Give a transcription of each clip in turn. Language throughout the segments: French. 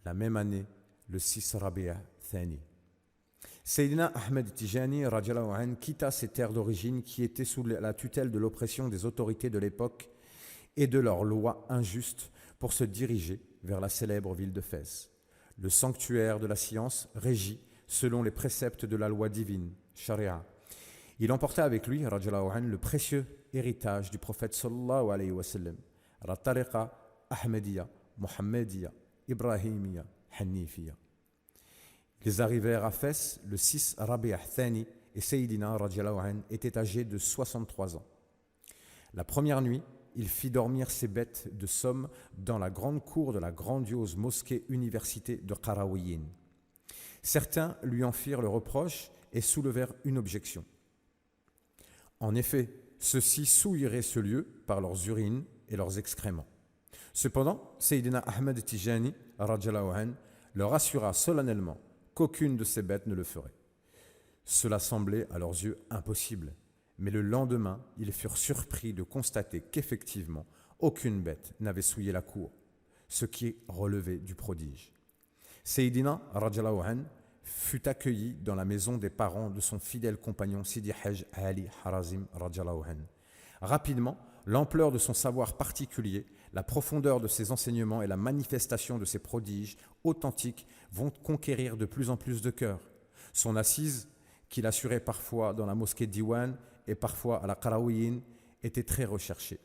la même année, le 6 Rabi'a Thani. Sayyidina Ahmed Tijani radiallahu anhu quitta ses terres d'origine qui étaient sous la tutelle de l'oppression des autorités de l'époque et de leurs lois injustes pour se diriger vers la célèbre ville de Fès, le sanctuaire de la science régi selon les préceptes de la loi divine, Sharia. Il emporta avec lui, radiallahu anhu, le précieux héritage du prophète sallallahu alayhi wa sallam, la tariqa Ahmadiyya, Muhammadiyya, Ibrahimiyya, Hanifiyya. Ils arrivèrent à Fès le 6 Rabi'a Thani et Sayyidina radiallahu anhu était âgé de 63 ans. La première nuit, il fit dormir ses bêtes de somme dans la grande cour de la grandiose mosquée université de Qarawiyyin. Certains lui en firent le reproche et soulevèrent une objection. En effet, ceux-ci souilleraient ce lieu par leurs urines et leurs excréments. Cependant, Sayyidina Ahmed Tijani radiallahu anhu leur assura solennellement qu'aucune de ces bêtes ne le ferait. Cela semblait à leurs yeux impossible, mais le lendemain, ils furent surpris de constater qu'effectivement, aucune bête n'avait souillé la cour, ce qui relevait du prodige. Sayyidina radiallahu anhu fut accueilli dans la maison des parents de son fidèle compagnon Sidi Hajj Ali Harazim radiallahu anhu. Rapidement, l'ampleur de son savoir particulier, la profondeur de ses enseignements et la manifestation de ses prodiges authentiques vont conquérir de plus en plus de cœurs. Son assise, qu'il assurait parfois dans la mosquée d'Iwan et parfois à la Qarawiyyin, était très recherchée.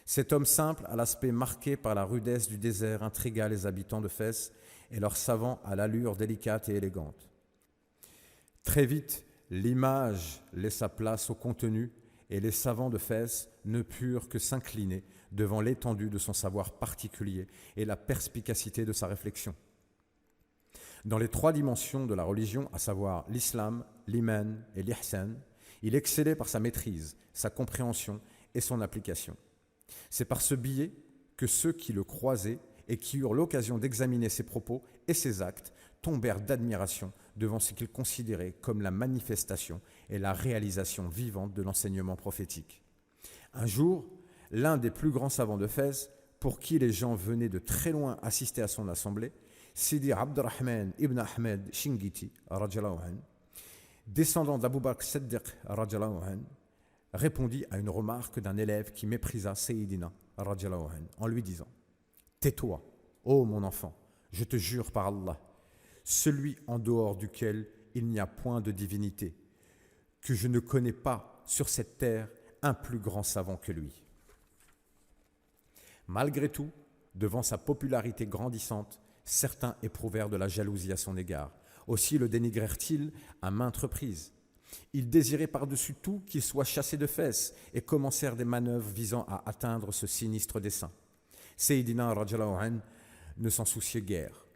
Cet homme simple, à l'aspect marqué par la rudesse du désert, intrigua les habitants de Fès et leurs savants à l'allure délicate et élégante. Très vite, l'image laissa place au contenu et les savants de Fès ne purent que s'incliner devant l'étendue de son savoir particulier et la perspicacité de sa réflexion. Dans les trois dimensions de la religion, à savoir l'islam, l'iman et l'ihsan, il excellait par sa maîtrise, sa compréhension et son application. C'est par ce biais que ceux qui le croisaient et qui eurent l'occasion d'examiner ses propos et ses actes tombèrent d'admiration devant ce qu'ils considéraient comme la manifestation et la réalisation vivante de l'enseignement prophétique. Un jour, l'un des plus grands savants de Fès, pour qui les gens venaient de très loin assister à son assemblée, Sidi Abdurrahman ibn Ahmed Shingiti, descendant d'Abu Bakr Siddiq, répondit à une remarque d'un élève qui méprisa Sayyidina en lui disant « Tais-toi, ô mon enfant, je te jure par Allah, celui en dehors duquel il n'y a point de divinité, que je ne connais pas sur cette terre un plus grand savant que lui. » Malgré tout, devant sa popularité grandissante, certains éprouvèrent de la jalousie à son égard. Aussi le dénigrèrent-ils à maintes reprises. Ils désiraient par-dessus tout qu'il soit chassé de Fès et commencèrent des manœuvres visant à atteindre ce sinistre dessein. Sayyidina radiallahu anhu ne s'en souciait guère,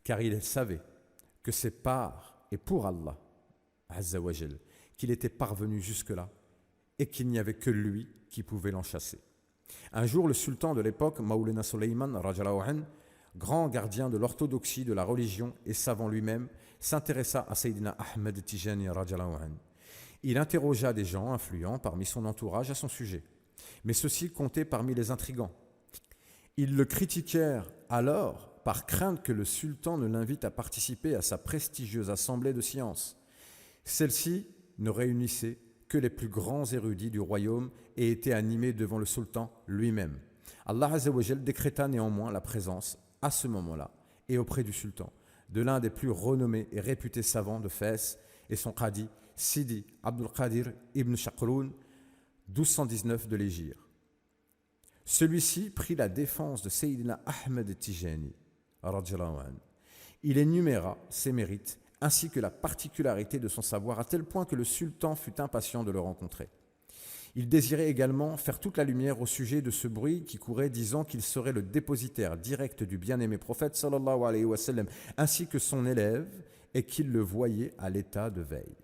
car il savait que c'est par et pour Allah Azza wa Jal qu'il était parvenu jusque-là et qu'il n'y avait que lui qui pouvait l'en chasser. Un jour, le sultan de l'époque, Maulana Sulayman radiallahu anhu, grand gardien de l'orthodoxie de la religion et savant lui-même, s'intéressa à Sayyidina Ahmed Tijani radiallahu anhu. Il interrogea des gens influents parmi son entourage à son sujet, mais ceux-ci comptaient parmi les intrigants. Ils le critiquèrent alors par crainte que le sultan ne l'invite à participer à sa prestigieuse assemblée de sciences. Celle-ci ne réunissait que les plus grands érudits du royaume et était animée devant le sultan lui-même. Allah Azza wa Jal décréta néanmoins la présence, à ce moment-là, et auprès du sultan, de l'un des plus renommés et réputés savants de Fès et son qadi, Sidi Abdul Qadir ibn Shaqroun, 1219 de l'Hégire. Celui-ci prit la défense de Sayyidina Ahmed Tijani. Il énuméra ses mérites ainsi que la particularité de son savoir à tel point que le sultan fut impatient de le rencontrer. Il désirait également faire toute la lumière au sujet de ce bruit qui courait disant qu'il serait le dépositaire direct du bien-aimé prophète sallallahu alayhi wa sallam, ainsi que son élève et qu'il le voyait à l'état de veille.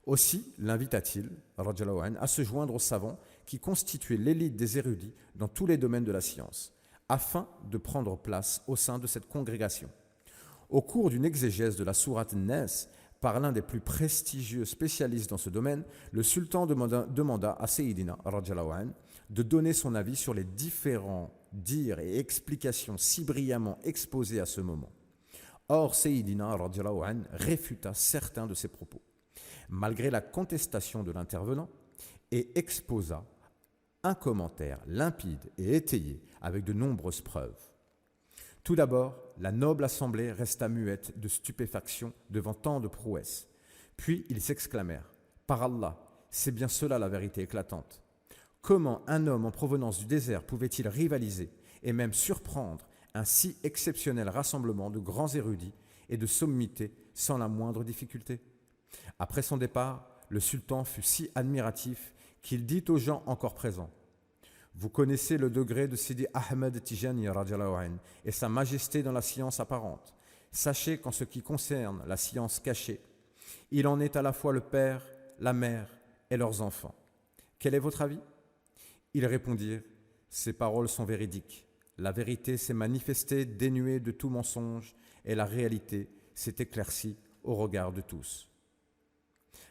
Aussi l'invita-t-il à se joindre aux savants qui constituaient l'élite des érudits dans tous les domaines de la science, afin de prendre place au sein de cette congrégation. Au cours d'une exégèse de la sourate Nas, par l'un des plus prestigieux spécialistes dans ce domaine, le sultan demanda à Sayyidina de donner son avis sur les différents dires et explications si brillamment exposées à ce moment. Or, Sayyidina radiallahu anhu réfuta certains de ces propos, malgré la contestation de l'intervenant, et exposa un commentaire limpide et étayé avec de nombreuses preuves. Tout d'abord, la noble assemblée resta muette de stupéfaction devant tant de prouesses. Puis ils s'exclamèrent « Par Allah, c'est bien cela la vérité éclatante. Comment un homme en provenance du désert pouvait-il rivaliser et même surprendre un si exceptionnel rassemblement de grands érudits et de sommités sans la moindre difficulté ?» Après son départ, le sultan fut si admiratif qu'il dit aux gens encore présents: « Vous connaissez le degré de Sidi Ahmed Tijani radiallahu anhu et sa majesté dans la science apparente. Sachez qu'en ce qui concerne la science cachée, il en est à la fois le père, la mère et leurs enfants. Quel est votre avis ?» Ils répondirent: « Ces paroles sont véridiques. La vérité s'est manifestée dénuée de tout mensonge et la réalité s'est éclaircie au regard de tous. »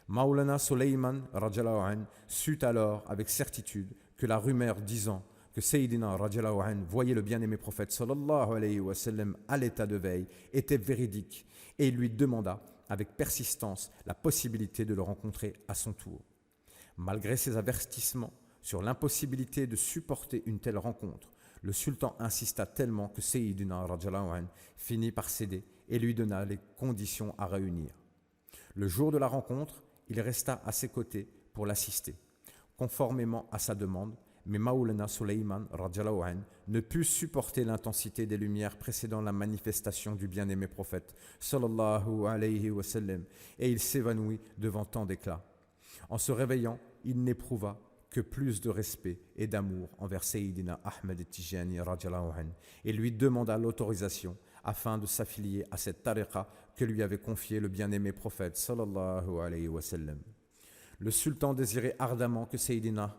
Maulana Sulayman radiallahu anhu sut alors avec certitude que la rumeur disant que Sayyidina radiallahu anhu voyait le bien-aimé prophète sallallahu alayhi wa sallam à l'état de veille était véridique, et il lui demanda avec persistance la possibilité de le rencontrer à son tour. Malgré ses avertissements sur l'impossibilité de supporter une telle rencontre, le sultan insista tellement que Sayyidina radiallahu anhu finit par céder et lui donna les conditions à réunir. Le jour de la rencontre, il resta à ses côtés pour l'assister, conformément à sa demande, mais Maulana Sulayman radiallahu anhu ne put supporter l'intensité des lumières précédant la manifestation du bien-aimé prophète sallallahu alayhi wa sallam, et il s'évanouit devant tant d'éclat. En se réveillant, il n'éprouva que plus de respect et d'amour envers Sayyidina Ahmed Tijani radiallahu anhu et lui demanda l'autorisation afin de s'affilier à cette tariqa que lui avait confié le bien-aimé prophète sallallahu alayhi wa sallam. Le sultan désirait ardemment que Sayyidina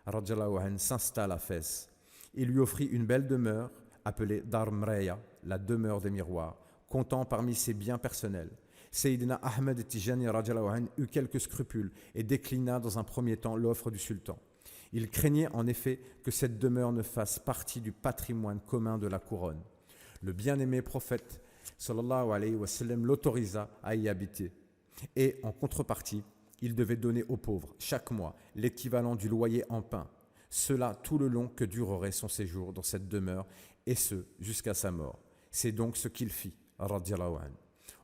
radiallahu anhu s'installe à Fès. Il lui offrit une belle demeure appelée Dar Mreya, la demeure des miroirs, comptant parmi ses biens personnels. Sayyidina Ahmed Tijani radiallahu anhu eut quelques scrupules et déclina dans un premier temps l'offre du sultan. Il craignait en effet que cette demeure ne fasse partie du patrimoine commun de la couronne. Le bien-aimé prophète sallallahu alayhi wa sallam l'autorisa à y habiter, et en contrepartie, il devait donner aux pauvres chaque mois l'équivalent du loyer en pain, cela tout le long que durerait son séjour dans cette demeure, et ce jusqu'à sa mort. C'est donc ce qu'il fit, radiallahu anhu.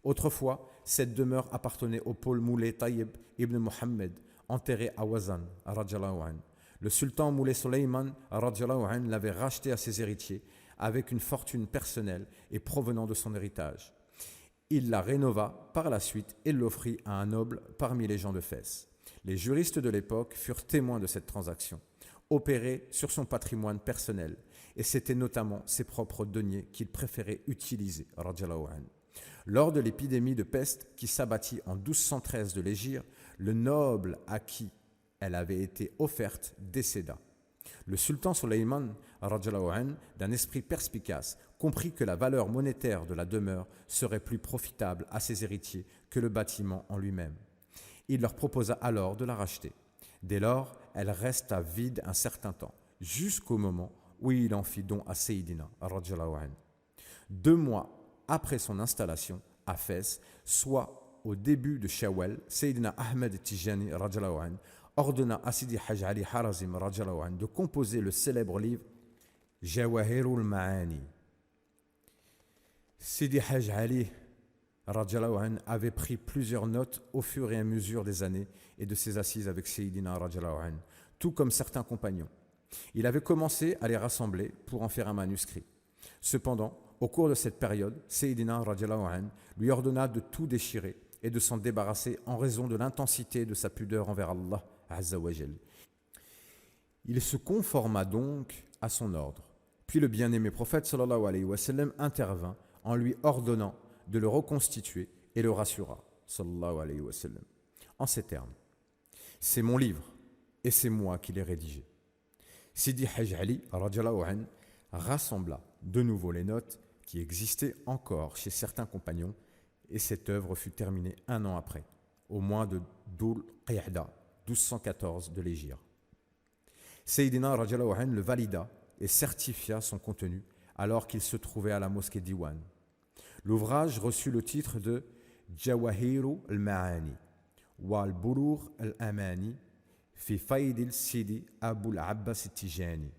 Autrefois, cette demeure appartenait au Paul Moulay Tayyib ibn Mohammed, enterré à Wazan, radiallahu anhu. Le sultan Moulay Sulayman radiallahu anhu l'avait racheté à ses héritiers avec une fortune personnelle et provenant de son héritage. Il la rénova par la suite et l'offrit à un noble parmi les gens de Fès. Les juristes de l'époque furent témoins de cette transaction, opérée sur son patrimoine personnel, et c'était notamment ses propres deniers qu'il préférait utiliser, radiallahu anhu. Lors de l'épidémie de peste qui s'abattit en 1213 de l'Hégire, le noble à qui elle avait été offerte décéda. Le sultan Sulayman, radiallahu anhu, d'un esprit perspicace, comprit que la valeur monétaire de la demeure serait plus profitable à ses héritiers que le bâtiment en lui-même. Il leur proposa alors de la racheter. Dès lors, elle resta vide un certain temps, jusqu'au moment où il en fit don à Sayyidina, radiallahu anhu. 2 mois après son installation à Fès, soit au début de Shawwal, Sayyidina Ahmed Tijani radiallahu anhu ordonna à Sidi Haj Ali Harazim radiallahu anhu de composer le célèbre livre Jawahirul Ma'ani. Sidi Haj Ali radiallahu anhu avait pris plusieurs notes au fur et à mesure des années et de ses assises avec Sayyidina radiallahu anhu, tout comme certains compagnons. Il avait commencé à les rassembler pour en faire un manuscrit. Cependant, au cours de cette période, Sayyidina radiallahu anhu lui ordonna de tout déchirer et de s'en débarrasser en raison de l'intensité de sa pudeur envers Allah azza wa jal. Il se conforma donc à son ordre. Puis le bien-aimé prophète sallallahu alayhi wa sallam intervint en lui ordonnant de le reconstituer et le rassura sallallahu alayhi wa sallam en ces termes: c'est mon livre et c'est moi qui l'ai rédigé. Sidi Haj Ali radiallahu anhu rassembla de nouveau les notes qui existaient encore chez certains compagnons, et cette œuvre fut terminée 1 an après, au mois de Dhul Qiyada 1214 de l'Hégire. Sayyidina radiallahu anhu le valida et certifia son contenu alors qu'il se trouvait à la mosquée d'Iwan. L'ouvrage reçut le titre de Jawahiru al-Ma'ani wa al-Bulugh al-Amani fi Fayd al-Sidi Abu al-Abbas al-Tijani,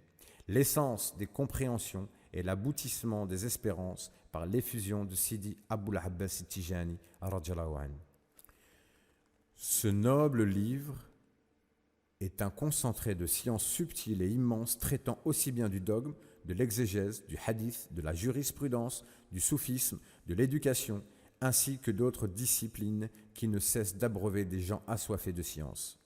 l'essence des compréhensions et l'aboutissement des espérances par l'effusion de Sidi Abu al-Abbas al-Tijani radhiyallahu anhu. Ce noble livre est un concentré de sciences subtiles et immenses traitant aussi bien du dogme, de l'exégèse, du hadith, de la jurisprudence, du soufisme, de l'éducation, ainsi que d'autres disciplines qui ne cessent d'abreuver des gens assoiffés de science.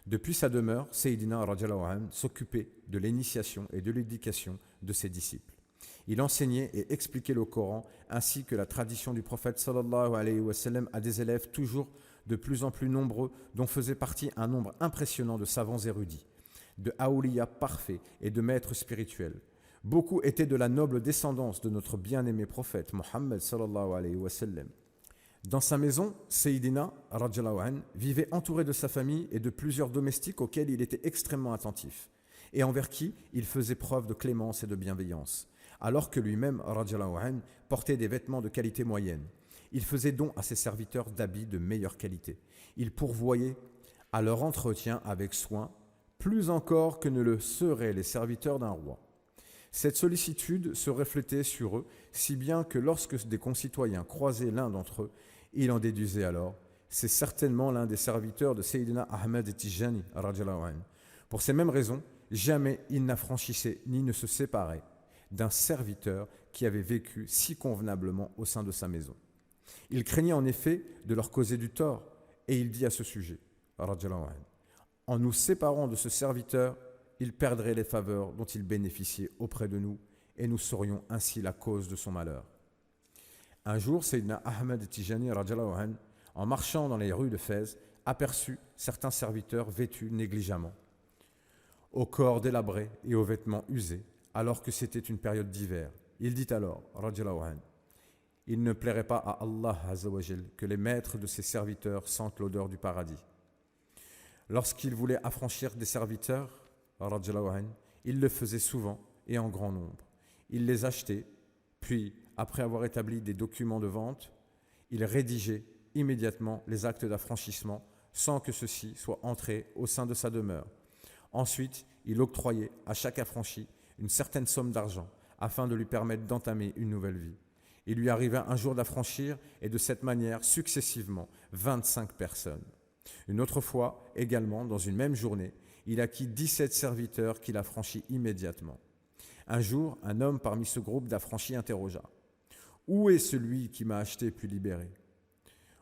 Depuis sa demeure, Sayyidina radhiyallahu anhu s'occupait de l'initiation et de l'éducation de ses disciples. Il enseignait et expliquait le Coran ainsi que la tradition du prophète sallallahu alayhi wa sallam à des élèves toujours de plus en plus nombreux dont faisait partie un nombre impressionnant de savants érudits, de aoulias parfaits et de maîtres spirituels. Beaucoup étaient de la noble descendance de notre bien-aimé prophète Mohammed sallallahu alayhi wa sallam. Dans sa maison, Sayyidina radhiyallahu anhu vivait entouré de sa famille et de plusieurs domestiques auxquels il était extrêmement attentif et envers qui il faisait preuve de clémence et de bienveillance, alors que lui-même radhiyallahu anhu portait des vêtements de qualité moyenne. Il faisait don à ses serviteurs d'habits de meilleure qualité. Il pourvoyait à leur entretien avec soin, plus encore que ne le seraient les serviteurs d'un roi. Cette sollicitude se reflétait sur eux, si bien que lorsque des concitoyens croisaient l'un d'entre eux, il en déduisait alors « c'est certainement l'un des serviteurs de Sayyidina Ahmed Tijani » radhiyallahu anhu. Pour ces mêmes raisons, jamais il n'affranchissait ni ne se séparait d'un serviteur qui avait vécu si convenablement au sein de sa maison. Il craignait en effet de leur causer du tort, et il dit à ce sujet, radhiyallahu anhu, en nous séparant de ce serviteur, il perdrait les faveurs dont il bénéficiait auprès de nous, et nous serions ainsi la cause de son malheur. Un jour, Sayyidina Ahmed Tijani, radhiyallahu anhu, en marchant dans les rues de Fès, aperçut certains serviteurs vêtus négligemment, au corps délabré et aux vêtements usés, alors que c'était une période d'hiver. Il dit alors, radhiyallahu anhu, il ne plairait pas à Allah azza wa jal que les maîtres de ses serviteurs sentent l'odeur du paradis. Lorsqu'il voulait affranchir des serviteurs, radhiyallahu anhu, il le faisait souvent et en grand nombre. Il les achetait, puis, après avoir établi des documents de vente, il rédigeait immédiatement les actes d'affranchissement sans que ceux-ci soient entrés au sein de sa demeure. Ensuite, il octroyait à chaque affranchi une certaine somme d'argent afin de lui permettre d'entamer une nouvelle vie. Il lui arriva un jour d'affranchir et de cette manière successivement 25 personnes. Une autre fois, également dans une même journée, il acquit 17 serviteurs qu'il affranchit immédiatement. Un jour, un homme parmi ce groupe d'affranchis interrogea « Où est celui qui m'a acheté puis libéré ?»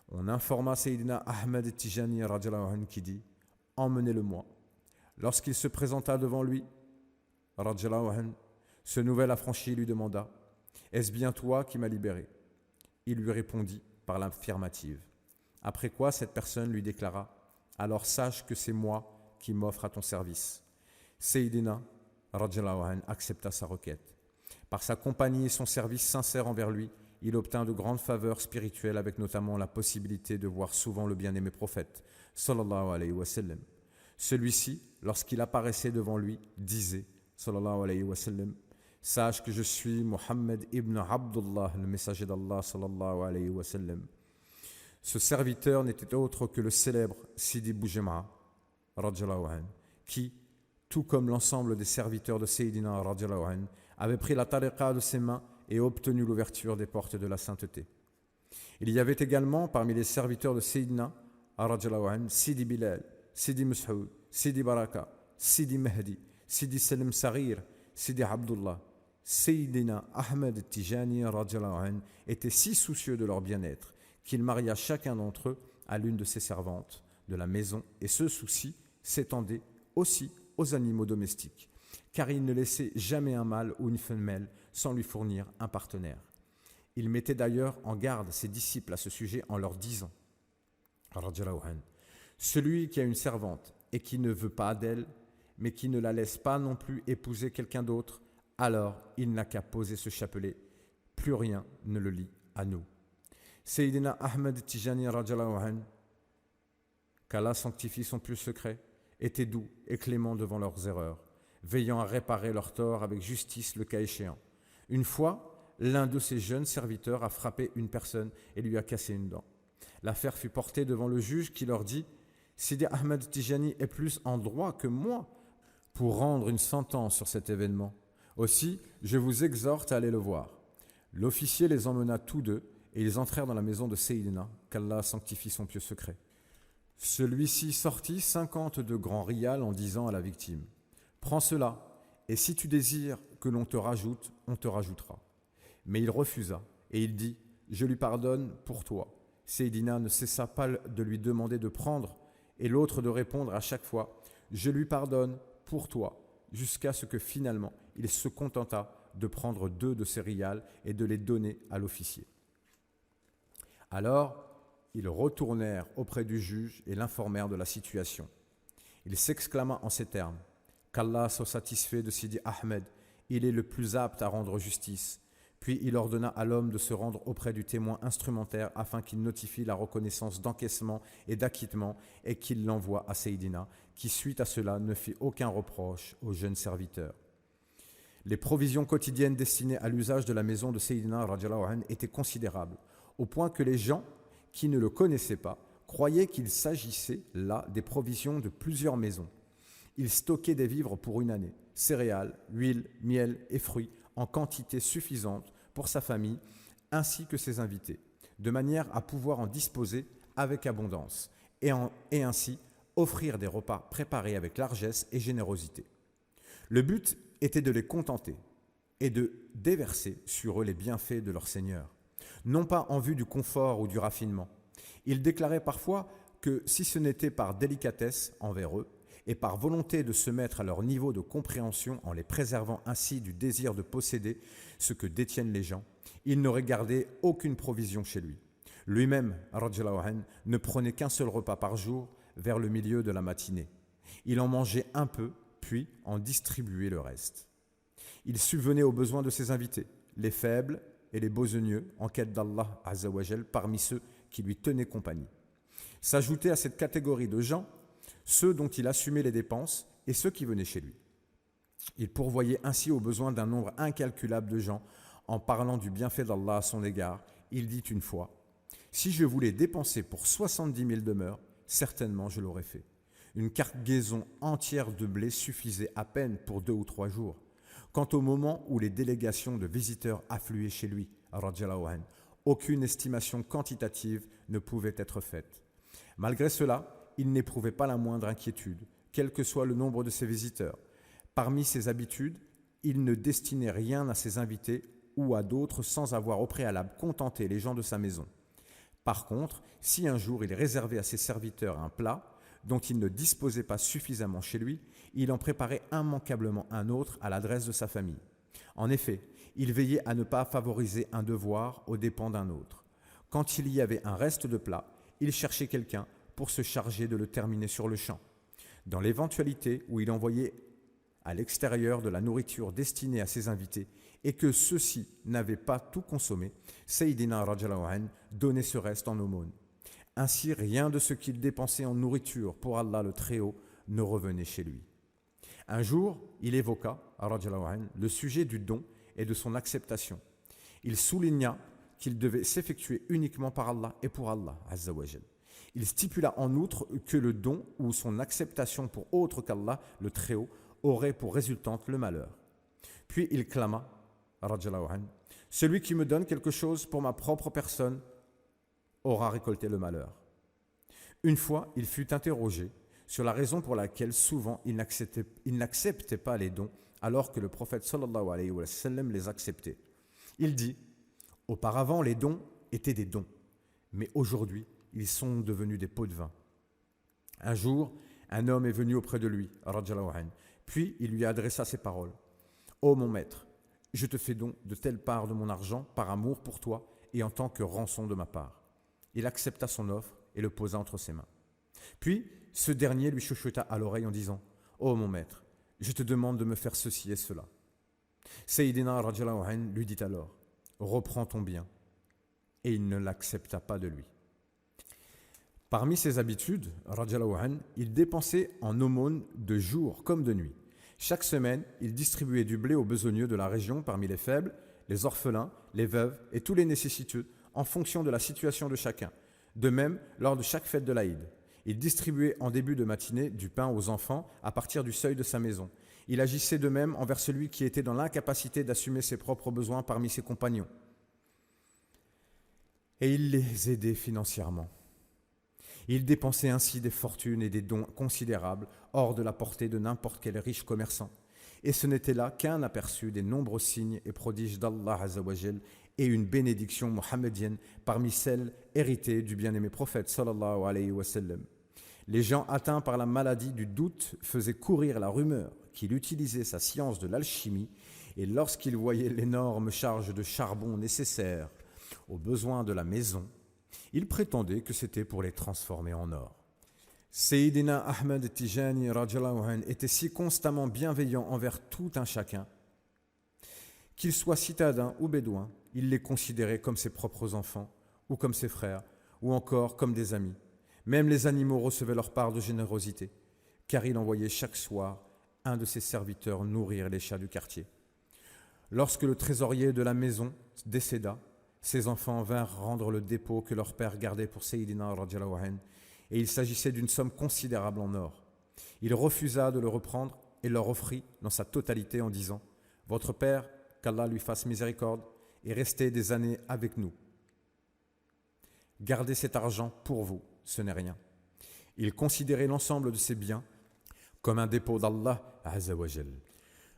On informa Sayyidina Ahmed Tijani radhiyallahu anhu qui dit « Emmenez-le-moi ». Lorsqu'il se présenta devant lui, radhiyallahu anhu, ce nouvel affranchi lui demanda « Est-ce bien toi qui m'as libéré ?» Il lui répondit par l'affirmative. Après quoi cette personne lui déclara « Alors sache que c'est moi qui m'offre à ton service. » Sayyidina radhiyallahu anhu accepta sa requête. Par sa compagnie et son service sincère envers lui, il obtint de grandes faveurs spirituelles avec notamment la possibilité de voir souvent le bien-aimé prophète sallallahu alayhi wa sallam. Celui-ci, lorsqu'il apparaissait devant lui, disait sallallahu alayhi wa sallam, « Sache que je suis Mohammed ibn Abdullah, le messager d'Allah sallallahu alayhi wa sallam. » Ce serviteur n'était autre que le célèbre Sidi Boujema'a radhiyallahu anhu, qui, tout comme l'ensemble des serviteurs de Sayyidina radhiyallahu anhu, avait pris la tariqa de ses mains et obtenu l'ouverture des portes de la sainteté. Il y avait également parmi les serviteurs de Sayyidina radhiyallahu anhu, Sidi Bilal, Sidi Mus'ud, Sidi Baraka, Sidi Mahdi, Sidi Salim Saghir, Sidi Abdullah. Sayyidina Ahmed Tijani radhiyallahu anhu était si soucieux de leur bien-être qu'il maria chacun d'entre eux à l'une de ses servantes de la maison, et ce souci s'étendait aussi aux animaux domestiques, car il ne laissait jamais un mâle ou une femelle sans lui fournir un partenaire. Il mettait d'ailleurs en garde ses disciples à ce sujet en leur disant radhiyallahu anhu, celui qui a une servante et qui ne veut pas d'elle, mais qui ne la laisse pas non plus épouser quelqu'un d'autre, alors il n'a qu'à poser ce chapelet, plus rien ne le lie à nous. Sayyidina Ahmed Tijani radhiyallahu anhu, qu'Allah sanctifie son plus secret, était doux et clément devant leurs erreurs. veillant à réparer leurs torts avec justice le cas échéant. Une fois, l'un de ses jeunes serviteurs a frappé une personne et lui a cassé une dent. L'affaire fut portée devant le juge qui leur dit « Sidi Ahmed Tijani est plus en droit que moi pour rendre une sentence sur cet événement. Aussi, je vous exhorte à aller le voir. » L'officier les emmena tous deux et ils entrèrent dans la maison de Sayyidina, qu'Allah sanctifie son pieux secret. Celui-ci sortit 52 grands rials en disant à la victime « Prends cela, et si tu désires que l'on te rajoute, on te rajoutera. » Mais il refusa, et il dit « Je lui pardonne pour toi. » Sayyidina ne cessa pas de lui demander de prendre, et l'autre de répondre à chaque fois « Je lui pardonne pour toi », jusqu'à ce que finalement il se contenta de prendre 2 de ses rials et de les donner à l'officier. Alors, ils retournèrent auprès du juge et l'informèrent de la situation. Il s'exclama en ces termes « Qu'Allah soit satisfait de Sidi Ahmed, il est le plus apte à rendre justice. » Puis il ordonna à l'homme de se rendre auprès du témoin instrumentaire afin qu'il notifie la reconnaissance d'encaissement et d'acquittement et qu'il l'envoie à Sayyidina, qui suite à cela ne fit aucun reproche au jeune serviteur. Les provisions quotidiennes destinées à l'usage de la maison de Sayyidina radhiyallahu anhu étaient considérables, au point que les gens qui ne le connaissaient pas croyaient qu'il s'agissait là des provisions de plusieurs maisons. Il stockait des vivres pour une année, céréales, huile, miel et fruits en quantité suffisante pour sa famille ainsi que ses invités, de manière à pouvoir en disposer avec abondance et ainsi offrir des repas préparés avec largesse et générosité. Le but était de les contenter et de déverser sur eux les bienfaits de leur Seigneur, non pas en vue du confort ou du raffinement. Il déclarait parfois que si ce n'était par délicatesse envers eux et par volonté de se mettre à leur niveau de compréhension en les préservant ainsi du désir de posséder ce que détiennent les gens, il n'aurait gardé aucune provision chez lui. Lui-même, radhiyallahu anhu, ne prenait qu'un seul repas par jour vers le milieu de la matinée. Il en mangeait un peu, puis en distribuait le reste. Il subvenait aux besoins de ses invités, les faibles et les besogneux en quête d'Allah Azza wa Jal parmi ceux qui lui tenaient compagnie. S'ajoutaient à cette catégorie de gens ceux dont il assumait les dépenses et ceux qui venaient chez lui. Il pourvoyait ainsi aux besoins d'un nombre incalculable de gens. En parlant du bienfait d'Allah à son égard, il dit une fois « Si je voulais dépenser pour 70 000 demeures, certainement je l'aurais fait. Une cargaison entière de blé suffisait à peine pour 2 ou 3 jours. Quant au moment où les délégations de visiteurs affluaient chez lui, radhiyallahu anhu, aucune estimation quantitative ne pouvait être faite. Malgré cela, il n'éprouvait pas la moindre inquiétude, quel que soit le nombre de ses visiteurs. Parmi ses habitudes, il ne destinait rien à ses invités ou à d'autres sans avoir au préalable contenté les gens de sa maison. Par contre, si un jour il réservait à ses serviteurs un plat dont il ne disposait pas suffisamment chez lui, il en préparait immanquablement un autre à l'adresse de sa famille. En effet, il veillait à ne pas favoriser un devoir aux dépens d'un autre. Quand il y avait un reste de plat, il cherchait quelqu'un pour se charger de le terminer sur le champ. Dans l'éventualité où il envoyait à l'extérieur de la nourriture destinée à ses invités et que ceux-ci n'avaient pas tout consommé, Sayyidina radhiyallahu anhu donnait ce reste en aumône. Ainsi, rien de ce qu'il dépensait en nourriture pour Allah le Très-Haut ne revenait chez lui. Un jour, il évoqua radhiyallahu anhu, le sujet du don et de son acceptation. Il souligna qu'il devait s'effectuer uniquement par Allah et pour Allah Azza wa Jal. Il stipula en outre que le don ou son acceptation pour autre qu'Allah, le Très-Haut, aurait pour résultante le malheur. Puis il clama, radhiyallahu anhu, « Celui qui me donne quelque chose pour ma propre personne aura récolté le malheur. » Une fois, il fut interrogé sur la raison pour laquelle souvent il n'acceptait pas les dons alors que le prophète sallallahu alayhi wa sallam les acceptait. Il dit « Auparavant, les dons étaient des dons, mais aujourd'hui, ils sont devenus des pots de vin. » Un jour, un homme est venu auprès de lui, radhiyallahu anhu, puis il lui adressa ces paroles. « Ô mon maître, je te fais don de telle part de mon argent par amour pour toi et en tant que rançon de ma part. » Il accepta son offre et le posa entre ses mains. Puis, ce dernier lui chuchota à l'oreille en disant « Ô mon maître, je te demande de me faire ceci et cela. » Sayyidina radhiyallahu anhu lui dit alors « Reprends ton bien. » Et il ne l'accepta pas de lui. Parmi ses habitudes, radhiyallahu anhu, il dépensait en aumône de jour comme de nuit. Chaque semaine, il distribuait du blé aux besogneux de la région parmi les faibles, les orphelins, les veuves et tous les nécessiteux en fonction de la situation de chacun. De même, lors de chaque fête de l'Aïd, il distribuait en début de matinée du pain aux enfants à partir du seuil de sa maison. Il agissait de même envers celui qui était dans l'incapacité d'assumer ses propres besoins parmi ses compagnons. Et il les aidait financièrement. Il dépensait ainsi des fortunes et des dons considérables hors de la portée de n'importe quel riche commerçant. Et ce n'était là qu'un aperçu des nombreux signes et prodiges d'Allah Azzawajal et une bénédiction mohammedienne parmi celles héritées du bien-aimé prophète sallallahu alayhi wa sallam. Les gens atteints par la maladie du doute faisaient courir la rumeur qu'il utilisait sa science de l'alchimie et lorsqu'ils voyaient l'énorme charge de charbon nécessaire aux besoins de la maison, ils prétendaient que c'était pour les transformer en or. Sayyidina Ahmed Tijani radhiyallahu anhu était si constamment bienveillant envers tout un chacun qu'ils soient citadins ou bédouins, il les considérait comme ses propres enfants ou comme ses frères ou encore comme des amis. Même les animaux recevaient leur part de générosité car il envoyait chaque soir un de ses serviteurs nourrir les chats du quartier. Lorsque le trésorier de la maison décéda, ses enfants vinrent rendre le dépôt que leur père gardait pour Sayyidina radhiyallahu anhu et il s'agissait d'une somme considérable en or. Il refusa de le reprendre et leur offrit dans sa totalité en disant « Votre père, qu'Allah lui fasse miséricorde, est resté des années avec nous. Gardez cet argent pour vous, ce n'est rien. » Il considérait l'ensemble de ses biens comme un dépôt d'Allah Azzawajal,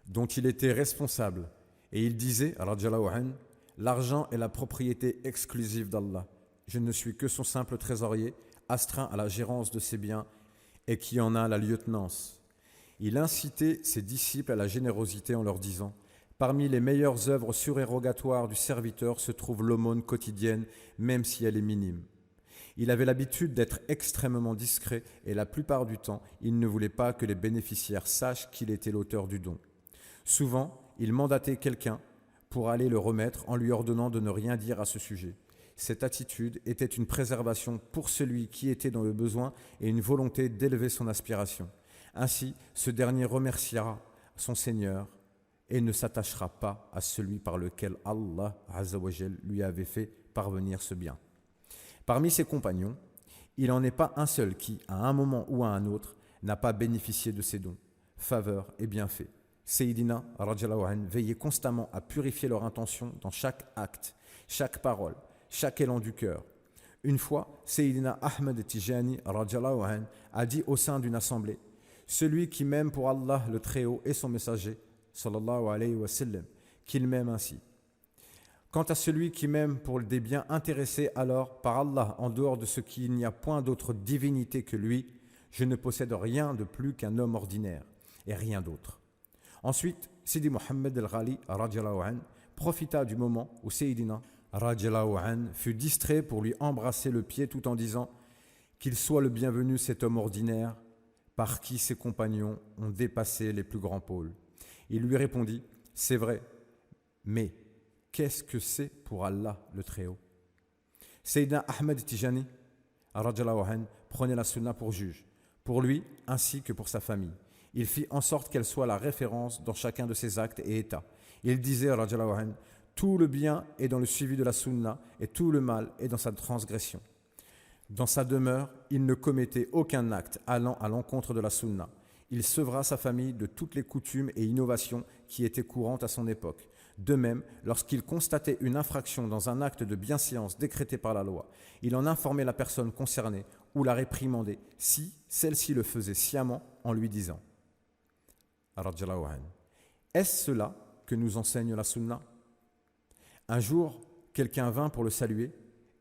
dont il était responsable. Et il disait, radhiyallahu anhu, « L'argent est la propriété exclusive d'Allah. Je ne suis que son simple trésorier, astreint à la gérance de ses biens et qui en a la lieutenance. » Il incitait ses disciples à la générosité en leur disant « Parmi les meilleures œuvres surérogatoires du serviteur se trouve l'aumône quotidienne, même si elle est minime. » Il avait l'habitude d'être extrêmement discret et la plupart du temps, il ne voulait pas que les bénéficiaires sachent qu'il était l'auteur du don. Souvent, il mandatait quelqu'un pour aller le remettre en lui ordonnant de ne rien dire à ce sujet. Cette attitude était une préservation pour celui qui était dans le besoin et une volonté d'élever son aspiration. Ainsi, ce dernier remerciera son Seigneur et ne s'attachera pas à celui par lequel Allah Azzawajal lui avait fait parvenir ce bien. Parmi ses compagnons, il n'en est pas un seul qui, à un moment ou à un autre, n'a pas bénéficié de ses dons, faveurs et bienfaits. Sayyidina radhiyallahu anhu veillait constamment à purifier leur intention dans chaque acte, chaque parole, chaque élan du cœur. Une fois, Sayyidina Ahmed Tijani radhiyallahu anhu a dit au sein d'une assemblée « Celui qui m'aime pour Allah le Très-Haut et son messager, sallallahu alayhi wa sallam, qu'il m'aime ainsi. Quant à celui qui m'aime pour des biens intéressés alors par Allah en dehors de ce qu'il n'y a point d'autre divinité que lui, je ne possède rien de plus qu'un homme ordinaire et rien d'autre. » Ensuite, Sidi Mohammed al-Ghali radhiyallahu anhu profita du moment où Sayyidina radhiyallahu anhu fut distrait pour lui embrasser le pied tout en disant qu'il soit le bienvenu cet homme ordinaire par qui ses compagnons ont dépassé les plus grands pôles. Il lui répondit « C'est vrai, mais qu'est-ce que c'est pour Allah le Très-Haut » Sayyidina Ahmed Tijani radhiyallahu anhu prenait la sunna pour juge, pour lui ainsi que pour sa famille. Il fit en sorte qu'elle soit la référence dans chacun de ses actes et états. Il disait, radhiyallahu anhu, tout le bien est dans le suivi de la sunna et tout le mal est dans sa transgression. Dans sa demeure, il ne commettait aucun acte allant à l'encontre de la sunna. Il sevra sa famille de toutes les coutumes et innovations qui étaient courantes à son époque. De même, lorsqu'il constatait une infraction dans un acte de bienséance décrété par la loi, il en informait la personne concernée ou la réprimandait si celle-ci le faisait sciemment en lui disant radhiyallahu anhu. Est-ce cela que nous enseigne la sunna? Un jour, quelqu'un vint pour le saluer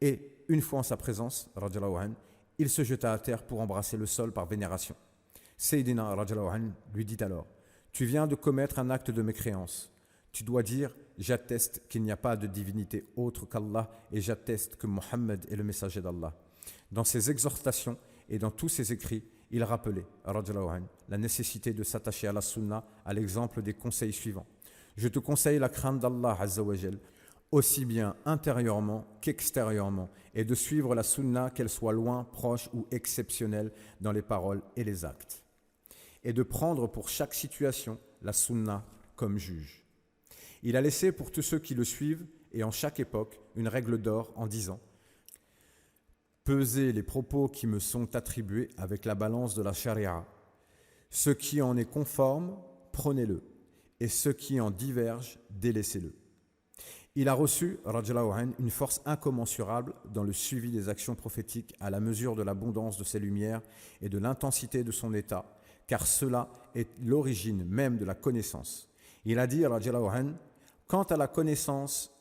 et, une fois en sa présence, radhiyallahu anhu, il se jeta à terre pour embrasser le sol par vénération. Sayyidina radhiyallahu anhu lui dit alors « Tu viens de commettre un acte de mécréance. Tu dois dire « J'atteste qu'il n'y a pas de divinité autre qu'Allah et j'atteste que Mohammed est le messager d'Allah. » Dans ses exhortations et dans tous ses écrits, il rappelait radhiyallahu anhu, la nécessité de s'attacher à la sunna à l'exemple des conseils suivants. Je te conseille la crainte d'Allah Azzawajal, aussi bien intérieurement qu'extérieurement, et de suivre la sunna, qu'elle soit loin, proche ou exceptionnelle dans les paroles et les actes. Et de prendre pour chaque situation la sunna comme juge. Il a laissé pour tous ceux qui le suivent, et en chaque époque, une règle d'or en disant « Pesez les propos qui me sont attribués avec la balance de la charia. Ce qui en est conforme, prenez-le, et ce qui en diverge, délaissez-le. » Il a reçu, radiyallahu anhu, une force incommensurable dans le suivi des actions prophétiques à la mesure de l'abondance de ses lumières et de l'intensité de son état, car cela est l'origine même de la connaissance. Il a dit, radiyallahu anhu, quant à la connaissance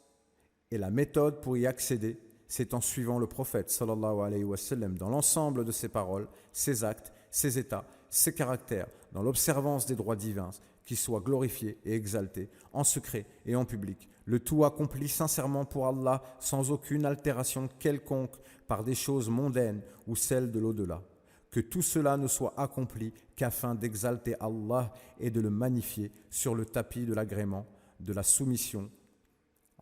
et la méthode pour y accéder, c'est en suivant le prophète sallallahu alayhi wa sallam dans l'ensemble de ses paroles, ses actes, ses états, ses caractères, dans l'observance des droits divins, qui soient glorifiés et exaltés, en secret et en public, le tout accompli sincèrement pour Allah, sans aucune altération quelconque par des choses mondaines ou celles de l'au-delà. Que tout cela ne soit accompli qu'afin d'exalter Allah et de le magnifier sur le tapis de l'agrément, de la soumission,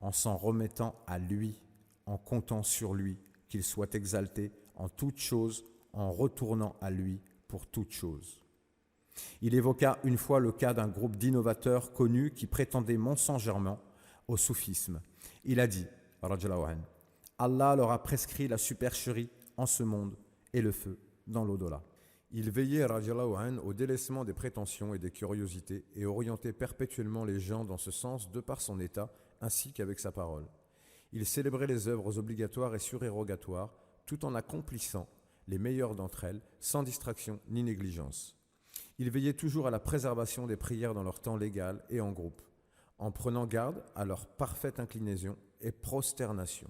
en s'en remettant à lui, en comptant sur lui, qu'il soit exalté en toutes choses, en retournant à lui pour toutes choses. Il évoqua une fois le cas d'un groupe d'innovateurs connus qui prétendaient mensongèrement au soufisme. Il a dit, radiyallahu anhu, Allah leur a prescrit la supercherie en ce monde et le feu dans l'au-delà. Il veillait, radiyallahu anhu, au délaissement des prétentions et des curiosités et orientait perpétuellement les gens dans ce sens de par son état ainsi qu'avec sa parole. Il célébrait les œuvres obligatoires et surérogatoires tout en accomplissant les meilleures d'entre elles sans distraction ni négligence. Il veillait toujours à la préservation des prières dans leur temps légal et en groupe, en prenant garde à leur parfaite inclinaison et prosternation.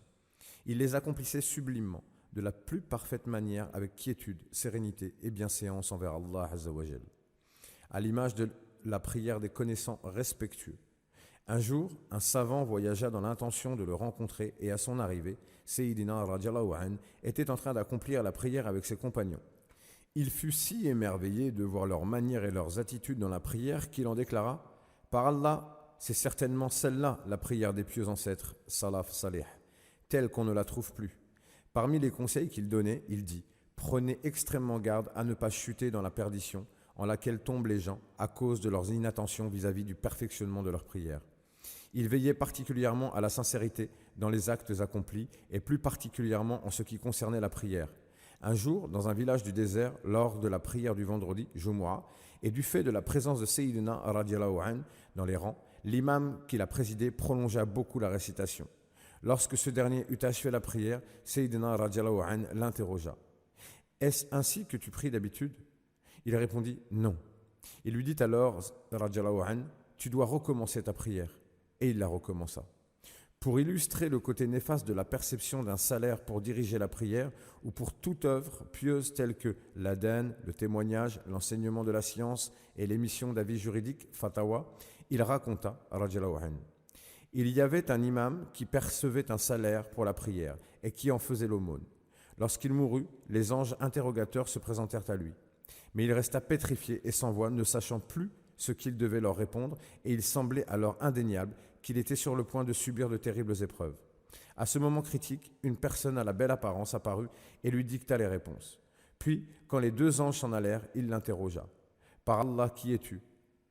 Il les accomplissait sublimement, de la plus parfaite manière, avec quiétude, sérénité et bienséance envers Allah Azza wa Jal, à l'image de la prière des connaissants respectueux. Un jour, un savant voyagea dans l'intention de le rencontrer et à son arrivée, Sayyidina radiyallahu anhu était en train d'accomplir la prière avec ses compagnons. Il fut si émerveillé de voir leurs manières et leurs attitudes dans la prière qu'il en déclara « Par Allah, c'est certainement celle-là la prière des pieux ancêtres, salaf salih, telle qu'on ne la trouve plus. » Parmi les conseils qu'il donnait, il dit « Prenez extrêmement garde à ne pas chuter dans la perdition en laquelle tombent les gens à cause de leur inattention vis-à-vis du perfectionnement de leur prière. » Il veillait particulièrement à la sincérité dans les actes accomplis et plus particulièrement en ce qui concernait la prière. Un jour, dans un village du désert, lors de la prière du vendredi, Jumu'ah, et du fait de la présence de Sayyidina radiyallahu anhu dans les rangs, l'imam qui l'a présidé prolongea beaucoup la récitation. Lorsque ce dernier eut achevé la prière, Sayyidina radiyallahu anhu l'interrogea. « Est-ce ainsi que tu pries d'habitude » Il répondit « Non ». Il lui dit alors, radiyallahu anhu, « Tu dois recommencer ta prière ». Et il la recommença. Pour illustrer le côté néfaste de la perception d'un salaire pour diriger la prière ou pour toute œuvre pieuse telle que l'adhan, le témoignage, l'enseignement de la science et l'émission d'avis juridiques, fatawa, il raconta, radiyallahu anhu, il y avait un imam qui percevait un salaire pour la prière et qui en faisait l'aumône. Lorsqu'il mourut, les anges interrogateurs se présentèrent à lui. Mais il resta pétrifié et sans voix, ne sachant plus ce qu'il devait leur répondre, et il semblait alors indéniable qu'il était sur le point de subir de terribles épreuves. À ce moment critique, une personne à la belle apparence apparut et lui dicta les réponses. Puis, quand les deux anges s'en allèrent, il l'interrogea. « Par Allah, qui es-tu »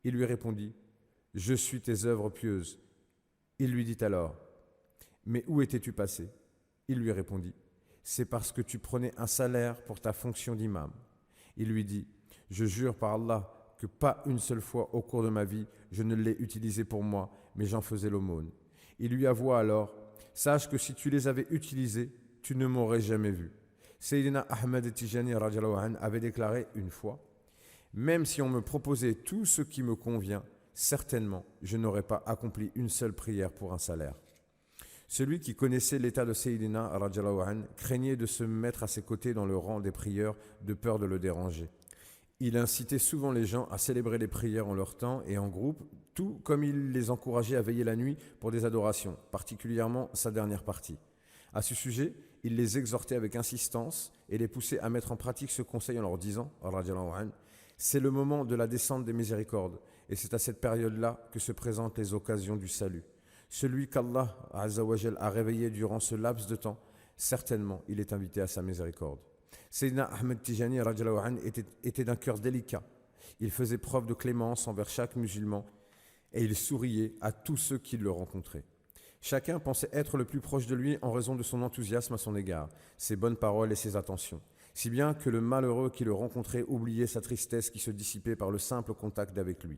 Il lui répondit « Je suis tes œuvres pieuses. » Il lui dit alors « Mais où étais-tu passé » Il lui répondit « C'est parce que tu prenais un salaire pour ta fonction d'imam. » Il lui dit « Je jure par Allah que pas une seule fois au cours de ma vie, je ne l'ai utilisé pour moi, mais j'en faisais l'aumône. » Il lui avoua alors « Sache que si tu les avais utilisés, tu ne m'aurais jamais vu. » Sayyidina Ahmed Tijani radiyallahu anhu avait déclaré une fois « Même si on me proposait tout ce qui me convient, certainement je n'aurais pas accompli une seule prière pour un salaire. » Celui qui connaissait l'état de Sayyidina radiyallahu anhu craignait de se mettre à ses côtés dans le rang des prieurs de peur de le déranger. Il incitait souvent les gens à célébrer les prières en leur temps et en groupe, tout comme il les encourageait à veiller la nuit pour des adorations, particulièrement sa dernière partie. À ce sujet, il les exhortait avec insistance et les poussait à mettre en pratique ce conseil en leur disant, radiyallahu anhu, c'est le moment de la descente des miséricordes et c'est à cette période-là que se présentent les occasions du salut. Celui qu'Allah Azza wa Jal a réveillé durant ce laps de temps, certainement il est invité à sa miséricorde. Sayyidina Ahmed Tijani radiyallahu anhu était d'un cœur délicat. Il faisait preuve de clémence envers chaque musulman et il souriait à tous ceux qui le rencontraient. Chacun pensait être le plus proche de lui en raison de son enthousiasme à son égard, ses bonnes paroles et ses attentions, si bien que le malheureux qui le rencontrait oubliait sa tristesse qui se dissipait par le simple contact avec lui.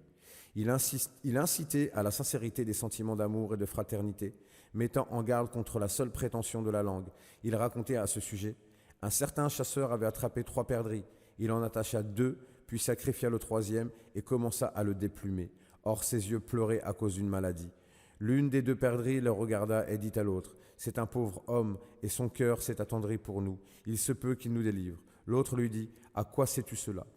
Il incitait à la sincérité des sentiments d'amour et de fraternité, mettant en garde contre la seule prétention de la langue. Il racontait à ce sujet: un certain chasseur avait attrapé 3 perdrix. Il en attacha 2, puis sacrifia le 3e et commença à le déplumer. Or ses yeux pleuraient à cause d'une maladie. L'une des 2 perdrix le regarda et dit à l'autre: c'est un pauvre homme et son cœur s'est attendri pour nous. Il se peut qu'il nous délivre. L'autre lui dit: à quoi sais-tu cela?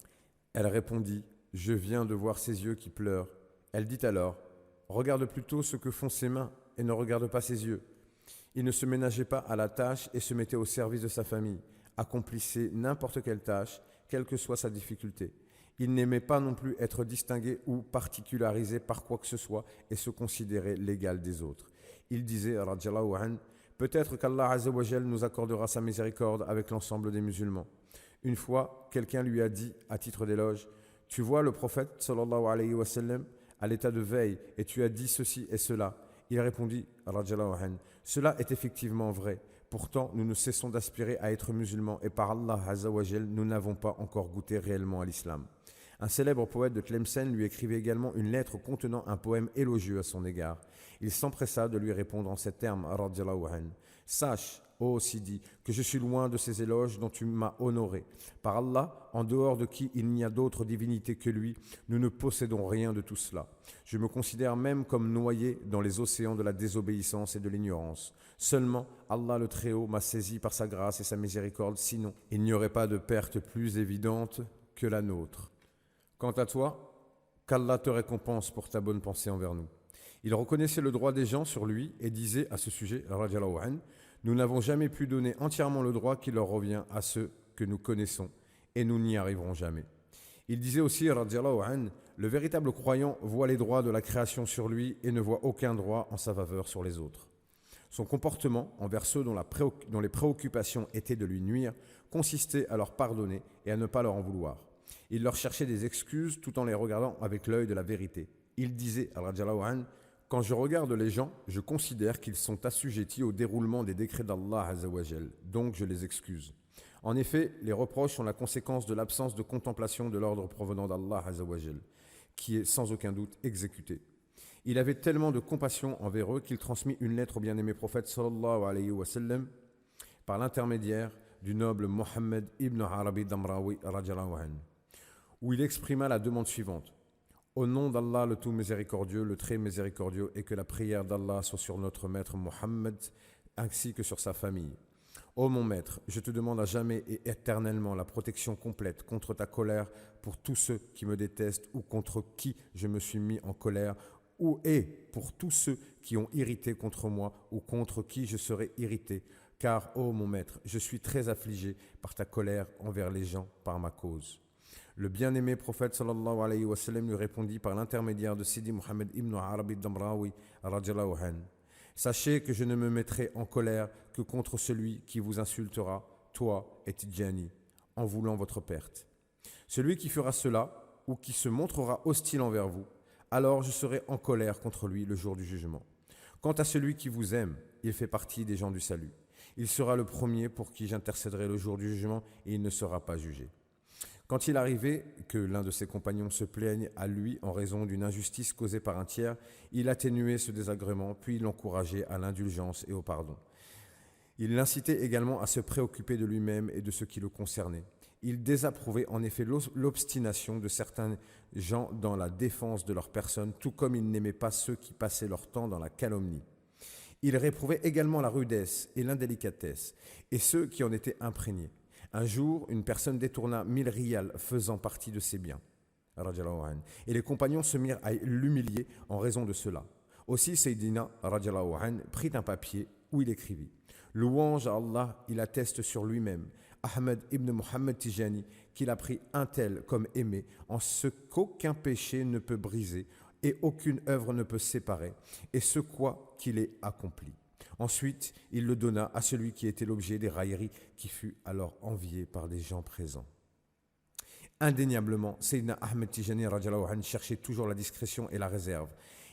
Elle répondit: je viens de voir ses yeux qui pleurent. Elle dit alors: regarde plutôt ce que font ses mains et ne regarde pas ses yeux. Il ne se ménageait pas à la tâche et se mettait au service de sa famille, accomplissait n'importe quelle tâche, quelle que soit sa difficulté. Il n'aimait pas non plus être distingué ou particularisé par quoi que ce soit et se considérait l'égal des autres. Il disait, radiyallahu anhu, peut-être qu'Allah Azza wa Jal nous accordera sa miséricorde avec l'ensemble des musulmans. Une fois, quelqu'un lui a dit, à titre d'éloge: tu vois le prophète, sallallahu alayhi wa sallam, à l'état de veille, et tu as dit ceci et cela. Il répondit, radiyallahu anhu, cela est effectivement vrai. Pourtant, nous ne cessons d'aspirer à être musulmans et par Allah Azza wa Jal, nous n'avons pas encore goûté réellement à l'islam. Un célèbre poète de Tlemcen lui écrivait également une lettre contenant un poème élogieux à son égard. Il s'empressa de lui répondre en ces termes, radiyallahu anhu: sache, ô Sidi, que je suis loin de ces éloges dont tu m'as honoré. Par Allah, en dehors de qui il n'y a d'autre divinité que lui, nous ne possédons rien de tout cela. Je me considère même comme noyé dans les océans de la désobéissance et de l'ignorance. Seulement, Allah le Très-Haut m'a saisi par sa grâce et sa miséricorde, sinon il n'y aurait pas de perte plus évidente que la nôtre. Quant à toi, qu'Allah te récompense pour ta bonne pensée envers nous. Il reconnaissait le droit des gens sur lui et disait à ce sujet, radiyallahu anhu, nous n'avons jamais pu donner entièrement le droit qui leur revient à ceux que nous connaissons et nous n'y arriverons jamais. Il disait aussi, radiyallahu anhu, le véritable croyant voit les droits de la création sur lui et ne voit aucun droit en sa faveur sur les autres. Son comportement envers ceux dont les préoccupations étaient de lui nuire consistait à leur pardonner et à ne pas leur en vouloir. Il leur cherchait des excuses tout en les regardant avec l'œil de la vérité. Il disait, radiyallahu anhu, quand je regarde les gens, je considère qu'ils sont assujettis au déroulement des décrets d'Allah Azza wa Jal, donc je les excuse. En effet, les reproches sont la conséquence de l'absence de contemplation de l'ordre provenant d'Allah Azza wa Jal, qui est sans aucun doute exécuté. Il avait tellement de compassion envers eux qu'il transmit une lettre au bien-aimé prophète sallallahu alayhi wa sallam par l'intermédiaire du noble Mohammed ibn Arabi Damrawi radiyallahu anhu, où il exprima la demande suivante: au nom d'Allah le tout miséricordieux, le très miséricordieux, et que la prière d'Allah soit sur notre maître Mohammed ainsi que sur sa famille. Ô mon maître, je te demande à jamais et éternellement la protection complète contre ta colère pour tous ceux qui me détestent ou contre qui je me suis mis en colère, et pour tous ceux qui ont irrité contre moi ou contre qui je serai irrité. Car, ô mon maître, je suis très affligé par ta colère envers les gens par ma cause. Le bien-aimé prophète sallallahu alayhi wa sallam lui répondit par l'intermédiaire de Sidi Mohammed ibn Arabi Damrawi radiyallahu anhu: sachez que je ne me mettrai en colère que contre celui qui vous insultera, toi et Tidjani, en voulant votre perte. Celui qui fera cela ou qui se montrera hostile envers vous, alors je serai en colère contre lui le jour du jugement. Quant à celui qui vous aime, il fait partie des gens du salut. Il sera le premier pour qui j'intercéderai le jour du jugement et il ne sera pas jugé. Quand il arrivait que l'un de ses compagnons se plaigne à lui en raison d'une injustice causée par un tiers, il atténuait ce désagrément, puis il l'encourageait à l'indulgence et au pardon. Il l'incitait également à se préoccuper de lui-même et de ce qui le concernait. Il désapprouvait en effet l'obstination de certains gens dans la défense de leur personne, tout comme il n'aimait pas ceux qui passaient leur temps dans la calomnie. Il réprouvait également la rudesse et l'indélicatesse, et ceux qui en étaient imprégnés. Un jour, une personne détourna 1000 riyals faisant partie de ses biens. Et les compagnons se mirent à l'humilier en raison de cela. Aussi, Sayyidina prit un papier où il écrivit: louange à Allah, il atteste sur lui-même, Ahmed ibn Mohammed Tijani, qu'il a pris un tel comme aimé, en ce qu'aucun péché ne peut briser et aucune œuvre ne peut séparer, et ce quoi qu'il ait accompli. Ensuite, il le donna à celui qui était l'objet des railleries, qui fut alors envié par des gens présents. Indéniablement, Sayyidina Ahmed Tijani radiallahu anhu cherchait toujours la discrétion et la réserve.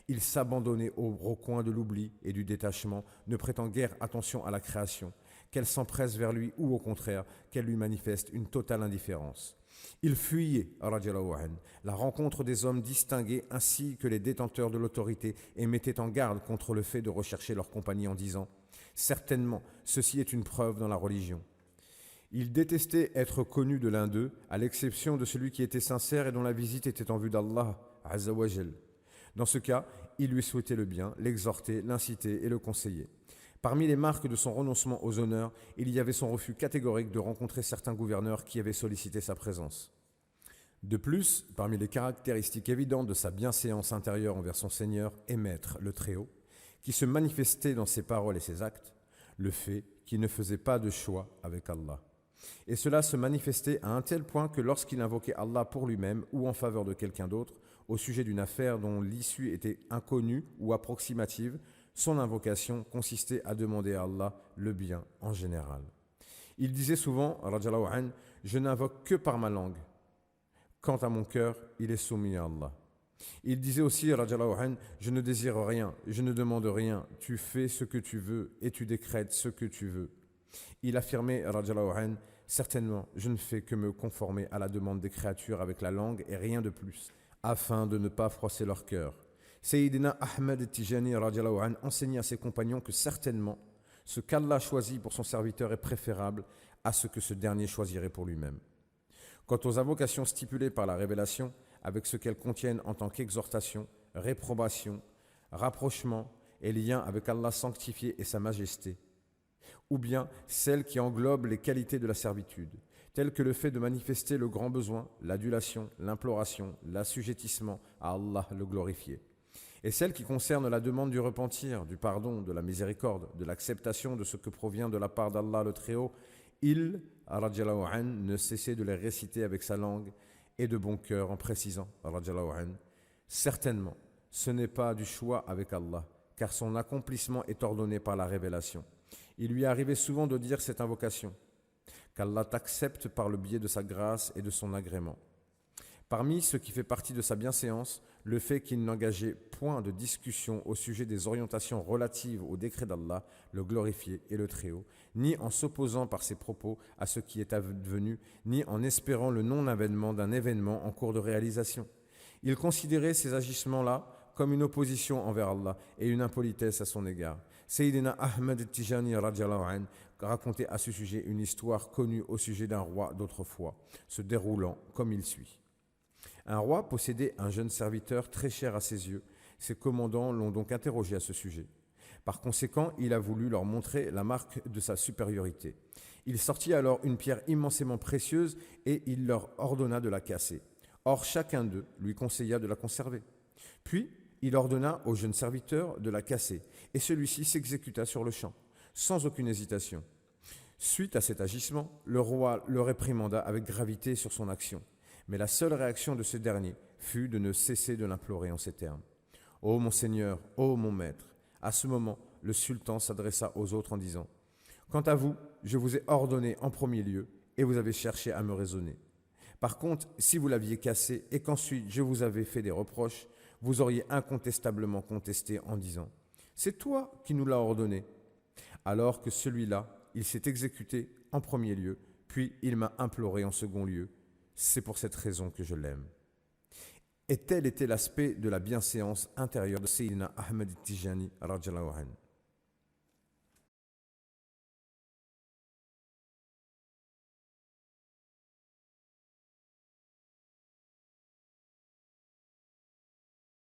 Il s'abandonnait au recoin de l'oubli et du détachement, ne prêtant guère attention à la création, qu'elle s'empresse vers lui ou au contraire, qu'elle lui manifeste une totale indifférence. Il fuyait, radiallahu anhu, la rencontre des hommes distingués ainsi que les détenteurs de l'autorité et mettait en garde contre le fait de rechercher leur compagnie en disant « Certainement, ceci est une preuve dans la religion ». Il détestait être connu de l'un d'eux, à l'exception de celui qui était sincère et dont la visite était en vue d'Allah, Azza wa Jal. Dans ce cas, il lui souhaitait le bien, l'exhortait, l'incitait et le conseillait. Parmi les marques de son renoncement aux honneurs, il y avait son refus catégorique de rencontrer certains gouverneurs qui avaient sollicité sa présence. De plus, parmi les caractéristiques évidentes de sa bienséance intérieure envers son Seigneur et Maître, le Très-Haut, qui se manifestait dans ses paroles et ses actes, le fait qu'il ne faisait pas de choix avec Allah. Et cela se manifestait à un tel point que lorsqu'il invoquait Allah pour lui-même ou en faveur de quelqu'un d'autre, au sujet d'une affaire dont l'issue était inconnue ou approximative, son invocation consistait à demander à Allah le bien en général. Il disait souvent, radiallahu anhu, « Je n'invoque que par ma langue. Quant à mon cœur, il est soumis à Allah. » Il disait aussi, radiallahu anhu, « Je ne désire rien, je ne demande rien, tu fais ce que tu veux et tu décrètes ce que tu veux. » Il affirmait, radiallahu anhu, « Certainement, je ne fais que me conformer à la demande des créatures avec la langue et rien de plus, afin de ne pas froisser leur cœur. » Sayyidina Ahmed Tijani radiallahu anhu enseignait à ses compagnons que certainement, ce qu'Allah choisit pour son serviteur est préférable à ce que ce dernier choisirait pour lui-même. Quant aux invocations stipulées par la révélation, avec ce qu'elles contiennent en tant qu'exhortation, réprobation, rapprochement et lien avec Allah sanctifié et sa majesté, ou bien celles qui englobent les qualités de la servitude, telles que le fait de manifester le grand besoin, l'adulation, l'imploration, l'assujettissement à Allah le glorifié, et celles qui concernent la demande du repentir, du pardon, de la miséricorde, de l'acceptation de ce que provient de la part d'Allah le Très-Haut, il, radiallahu anhu, ne cessait de les réciter avec sa langue et de bon cœur en précisant, radiallahu anhu, certainement, ce n'est pas du choix avec Allah, car son accomplissement est ordonné par la révélation. Il lui arrivait souvent de dire cette invocation, qu'Allah t'accepte par le biais de sa grâce et de son agrément. Parmi ce qui fait partie de sa bienséance, le fait qu'il n'engageait point de discussion au sujet des orientations relatives au décret d'Allah, le glorifié et le Très-Haut, ni en s'opposant par ses propos à ce qui est advenu, ni en espérant le non-avènement d'un événement en cours de réalisation. Il considérait ces agissements-là comme une opposition envers Allah et une impolitesse à son égard. Sayyidina Ahmed Tijani radiallahu anhu racontait à ce sujet une histoire connue au sujet d'un roi d'autrefois, se déroulant comme il suit. Un roi possédait un jeune serviteur très cher à ses yeux. Ses commandants l'ont donc interrogé à ce sujet. Par conséquent, il a voulu leur montrer la marque de sa supériorité. Il sortit alors une pierre immensément précieuse et il leur ordonna de la casser. Or, chacun d'eux lui conseilla de la conserver. Puis, il ordonna au jeune serviteur de la casser et celui-ci s'exécuta sur le champ, sans aucune hésitation. Suite à cet agissement, le roi le réprimanda avec gravité sur son action. Mais la seule réaction de ce dernier fut de ne cesser de l'implorer en ces termes. « Ô mon Seigneur, ô mon Maître !» À ce moment, le sultan s'adressa aux autres en disant « Quant à vous, je vous ai ordonné en premier lieu et vous avez cherché à me raisonner. Par contre, si vous l'aviez cassé et qu'ensuite je vous avais fait des reproches, vous auriez incontestablement contesté en disant « C'est toi qui nous l'as ordonné !» Alors que celui-là, il s'est exécuté en premier lieu, puis il m'a imploré en second lieu. C'est pour cette raison que je l'aime. » Et tel était l'aspect de la bienséance intérieure de Sayyidina Ahmed Tijani radiallahu anhu.